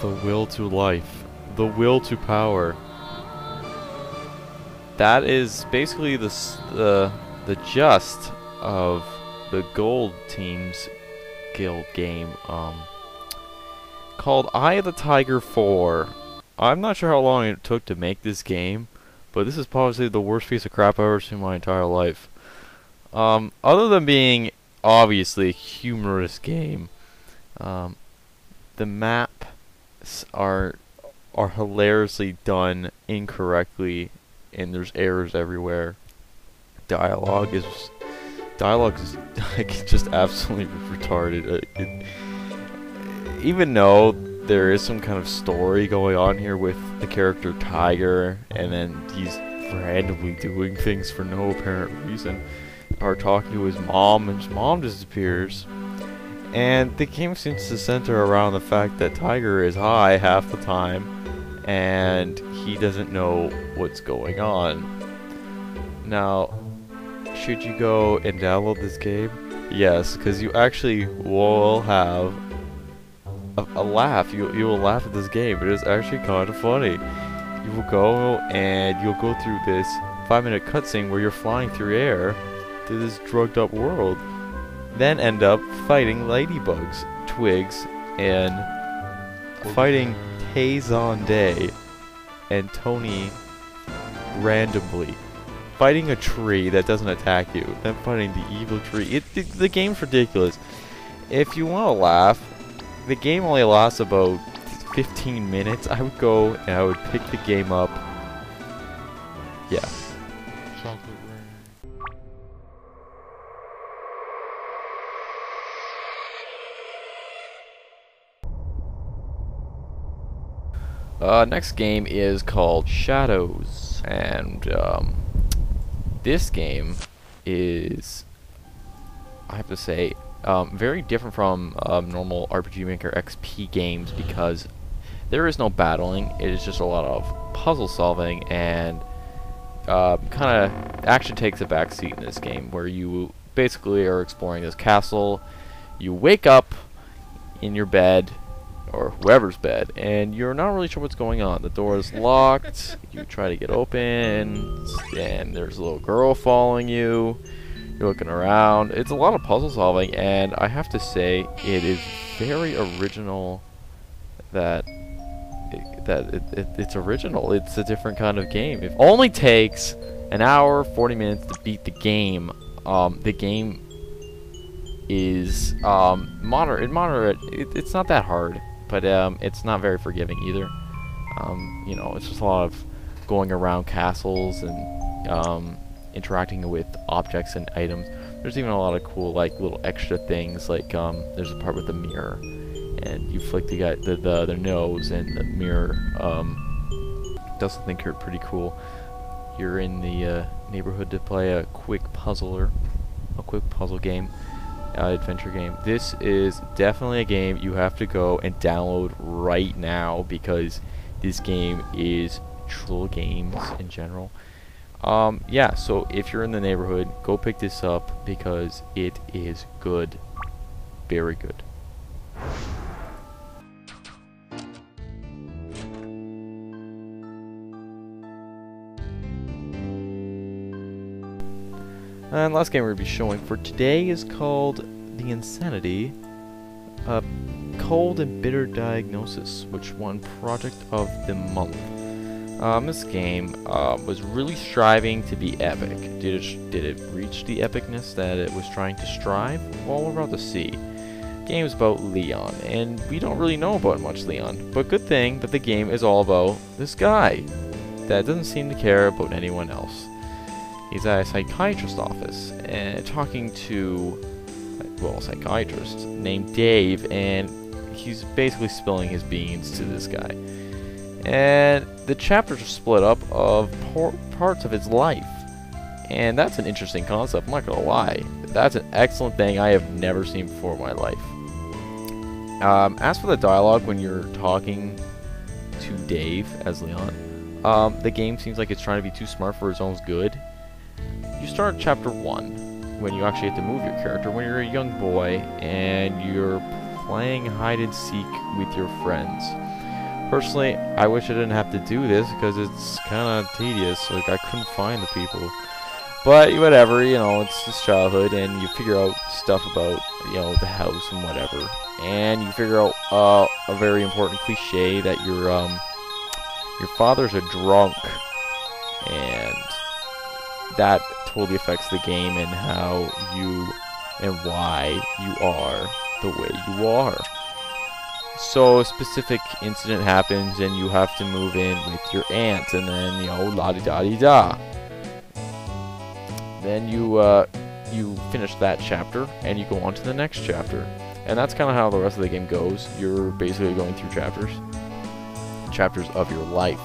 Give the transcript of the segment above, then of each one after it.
The will to life. The will to power. That is basically the gist of the Gold Team's Guild game, called Eye of the Tiger 4. I'm not sure how long it took to make this game, but this is probably the worst piece of crap I've ever seen in my entire life. Other than being obviously a humorous game, the maps are hilariously done incorrectly, and there's errors everywhere. Dialogue is like just absolutely retarded. Even though there is some kind of story going on here with the character Tiger, and then he's randomly doing things for no apparent reason, or talking to his mom, and his mom disappears. And the game seems to center around the fact that Tiger is high half the time, and he doesn't know what's going on. Now, should you go and download this game? Yes, because you actually will have a laugh. You will laugh at this game. It is actually kind of funny. You will go and you'll go through this 5-minute cutscene where you're flying through air through this drugged up world, then end up fighting ladybugs, twigs, and fighting Tazon Day and Tony randomly. Fighting a tree that doesn't attack you, then fighting the evil tree. The game's ridiculous. If you want to laugh, the game only lasts about 15 minutes. I would go and I would pick the game up. Yeah. Chocolate rain. Next game is called Shadows, and this game is, I have to say, very different from normal RPG Maker XP games, because there is no battling. It is just a lot of puzzle solving, and kind of action takes a back seat in this game, where you basically are exploring this castle. You wake up in your bed, or whoever's bed, and you're not really sure what's going on. The door is locked. You try to get open, and there's a little girl following you. You're looking around. It's a lot of puzzle solving, and I have to say it is very original. It's original. It's a different kind of game. It only takes an hour, 40 minutes to beat the game. The game is moderate. It's not that hard, but it's not very forgiving either. You know, it's just a lot of going around castles and interacting with objects and items. There's even a lot of cool, like, little extra things, like there's a part with the mirror, and you flick the guy the nose, and the mirror does something pretty cool. You're in the neighborhood to play a quick puzzle game, adventure game. This is definitely a game you have to go and download right now, because this game is troll games in general. Yeah, so if you're in the neighborhood, go pick this up, because it is good. Very good. And last game we're going to be showing for today is called The Insanity, a Cold and Bitter Diagnosis, which won Project of the Month. This game was really striving to be epic. Did it reach the epicness that it was trying to strive? Well, we're about to see. The game is about Leon, and we don't really know about much Leon, but good thing that the game is all about this guy that doesn't seem to care about anyone else. He's at a psychiatrist's office and talking to, well, a psychiatrist named Dave, and he's basically spilling his beans to this guy. And the chapters are split up of parts of his life, and that's an interesting concept. I'm not gonna lie, that's an excellent thing I have never seen before in my life. As for the dialogue when you're talking to Dave as Leon, the game seems like it's trying to be too smart for its own good. You start chapter 1 when you actually have to move your character when you're a young boy and you're playing hide and seek with your friends. Personally, I wish I didn't have to do this because it's kind of tedious. Like, I couldn't find the people. But whatever, you know, it's just childhood, and you figure out stuff about, you know, the house and whatever. And you figure out a very important cliche that your father's a drunk, and that totally affects the game and how you and why you are the way you are. So a specific incident happens, and you have to move in with your aunt, and then, you know, la-di-da-di-da. Then you finish that chapter, and you go on to the next chapter. And that's kind of how the rest of the game goes. You're basically going through chapters of your life,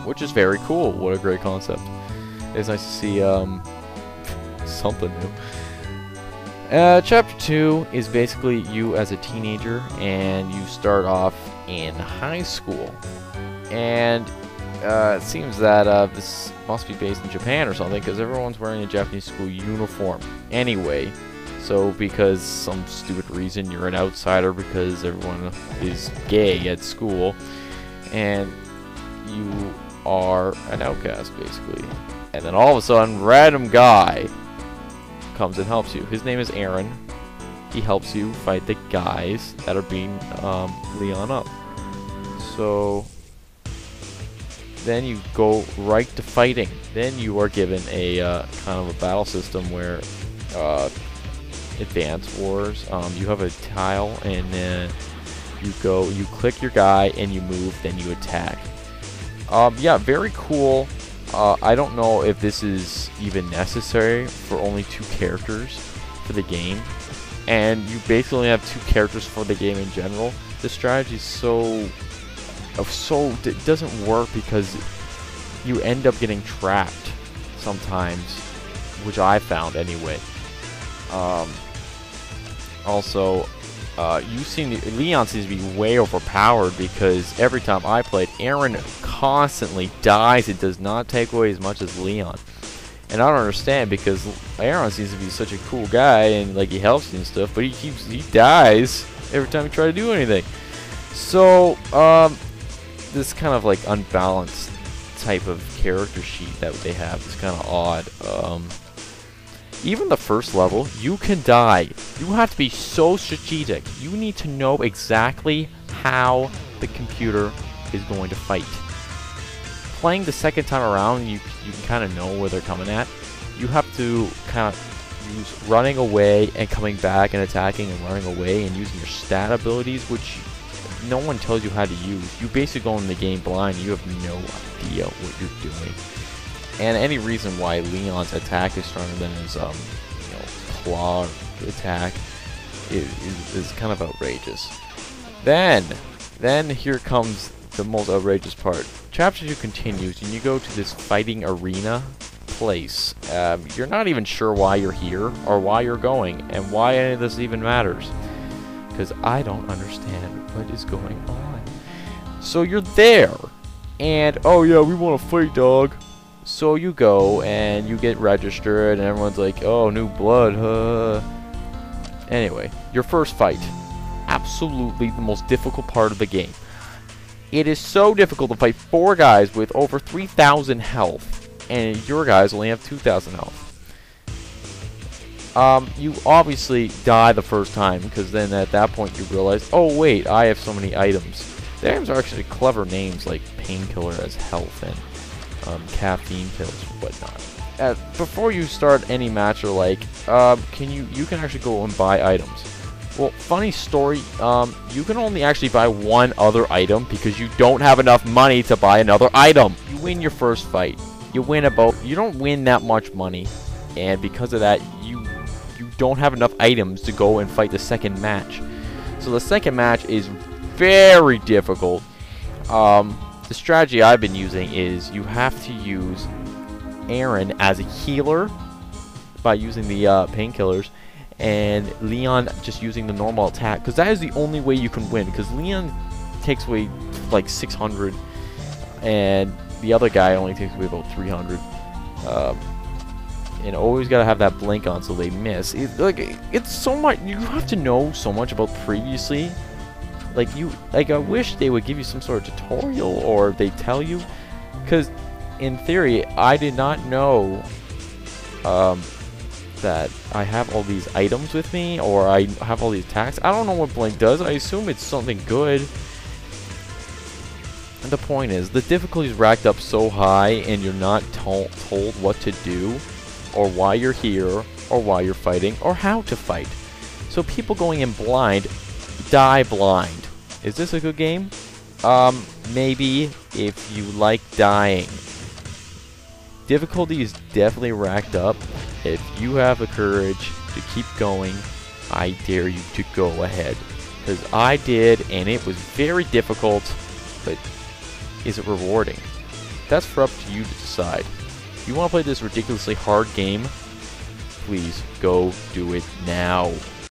which is very cool. What a great concept. It's nice to see something new. Chapter 2 is basically you as a teenager, and you start off in high school. And it seems that this must be based in Japan or something, because everyone's wearing a Japanese school uniform anyway. So because some stupid reason you're an outsider because everyone is gay at school, and you are an outcast basically. And then all of a sudden, random guy comes and helps you. His name is Aaron. He helps you fight the guys that are beating Leon up. So then you go right to fighting. Then you are given a kind of a battle system where Advance Wars. You have a tile, and you click your guy, and you move, then you attack. Yeah, very cool. I don't know if this is even necessary for only 2 characters for the game, and you basically only have 2 characters for the game in general. The strategy is it doesn't work because you end up getting trapped sometimes, which I found anyway. Also, Leon seems to be way overpowered because every time I played, Aaron constantly dies. It does not take away as much as Leon. And I don't understand, because Aaron seems to be such a cool guy and like he helps you and stuff, but he dies every time you try to do anything. So this kind of like unbalanced type of character sheet that they have is kind of odd. Even the first level, you can die. You have to be so strategic. You need to know exactly how the computer is going to fight. Playing the second time around, you can kind of know where they're coming at. You have to kind of use running away and coming back and attacking and running away and using your stat abilities, which no one tells you how to use. You basically go in the game blind. You have no idea what you're doing. And any reason why Leon's attack is stronger than his claw attack is kind of outrageous. Then here comes the most outrageous part. Chapter 2 continues, and you go to this fighting arena place. You're not even sure why you're here or why you're going and why any of this even matters, because I don't understand what is going on. So you're there, and oh yeah, we want to fight, dog. So you go and you get registered, and everyone's like, oh, new blood, Anyway, your first fight. Absolutely the most difficult part of the game. It is so difficult to fight 4 guys with over 3,000 health, and your guys only have 2,000 health. You obviously die the first time, because then at that point you realize, oh wait, I have so many items. The items are actually clever names, like painkiller as health and caffeine pills and whatnot. Before you start any match, you're like, you can actually go and buy items. Well, funny story, you can only actually buy 1 other item because you don't have enough money to buy another item. You win your first fight. You don't win that much money, and because of that, you don't have enough items to go and fight the second match. So the second match is very difficult. The strategy I've been using is you have to use Aaron as a healer by using the painkillers, and Leon just using the normal attack, because that is the only way you can win, because Leon takes away like 600 and the other guy only takes away about 300. And always gotta have that blink on so they miss. It's so much. You have to know so much about previously Like I wish they would give you some sort of tutorial, or they tell you, because in theory I did not know that I have all these items with me, or I have all these attacks. I don't know what Blink does. I assume it's something good. And the point is, the difficulty is racked up so high, and you're not told what to do, or why you're here, or why you're fighting, or how to fight. So people going in blind die blind. Is this a good game? Maybe if you like dying. Difficulty is definitely racked up. If you have the courage to keep going, I dare you to go ahead. Because I did, and it was very difficult, but is it rewarding? That's for up to you to decide. If you want to play this ridiculously hard game, please go do it now.